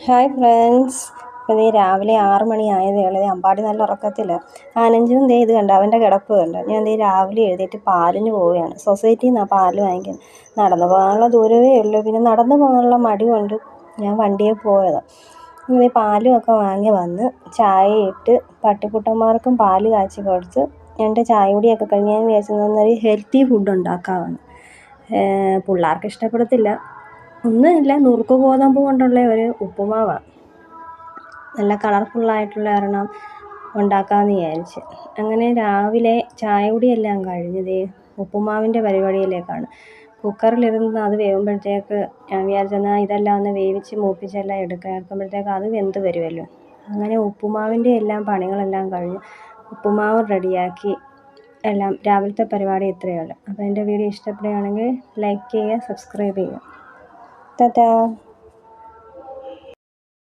Hi friends. ഇപ്പം ദേ രാവിലെ 6 മണി ആയതേ ഉള്ളൂ. അമ്പാടി നല്ല ഉറക്കത്തില്ല. ആനഞ്ചും ദേ ഇത് കണ്ടോ, അവൻ്റെ കിടപ്പ് കണ്ടോ. ഞാൻ ദേ രാവിലെ എഴുന്നേറ്റ് പാലിന് പോവുകയാണ്. സൊസൈറ്റിയിൽ നിന്നാണ് പാല് വാങ്ങിക്കുന്നത്. നടന്നു പോകാനുള്ള ദൂരമേ ഉള്ളൂ. പിന്നെ നടന്നു പോകാനുള്ള മടി കൊണ്ട് ഞാൻ വണ്ടിയിൽ പോയതാണ്. ഇങ്ങനെ പാലും ഒക്കെ വാങ്ങി വന്ന് ചായ ഇട്ട് പട്ടിക്കുട്ടന്മാർക്കും പാല് കാച്ചി കൊടുത്ത് എൻ്റെ ചായ കുടിയൊക്കെ കഴിഞ്ഞ് ഞാൻ വിചാരിച്ചൊരു ഹെൽത്തി ഫുഡ് ഉണ്ടാക്കാമെന്ന്. പിള്ളേർക്ക് ഇഷ്ടപ്പെടത്തില്ല. ഒന്നുമില്ല, നുറുക്ക് ഗോതമ്പ് കൊണ്ടുള്ള ഒരു ഉപ്പുമാവാണ്. നല്ല കളർഫുള്ളായിട്ടുള്ള ഒരെണ്ണം ഉണ്ടാക്കാമെന്ന് വിചാരിച്ച്. അങ്ങനെ രാവിലെ ചായ കുടിയെല്ലാം കഴിഞ്ഞ് ഉപ്പുമാവിൻ്റെ പരിപാടിയിലേക്കാണ്. കുക്കറിലിരുന്ന് അത് വേകുമ്പോഴത്തേക്ക് ഞാൻ വിചാരിച്ചെന്നാൽ ഇതെല്ലാം ഒന്ന് വേവിച്ച് മൂപ്പിച്ചെല്ലാം എടുക്കുമ്പോഴത്തേക്ക് അത് വെന്ത് വരുമല്ലോ. അങ്ങനെ ഉപ്പുമാവിൻ്റെ എല്ലാം പണികളെല്ലാം കഴിഞ്ഞ് ഉപ്പുമാവ് റെഡിയാക്കി എല്ലാം. രാവിലത്തെ പരിപാടി ഇത്രയേ ഉള്ളൂ. അപ്പോൾ എൻ്റെ വീഡിയോ ഇഷ്ടപ്പെടുകയാണെങ്കിൽ ലൈക്ക് ചെയ്യുക, സബ്സ്ക്രൈബ് ചെയ്യുക. ടാറ്റാ.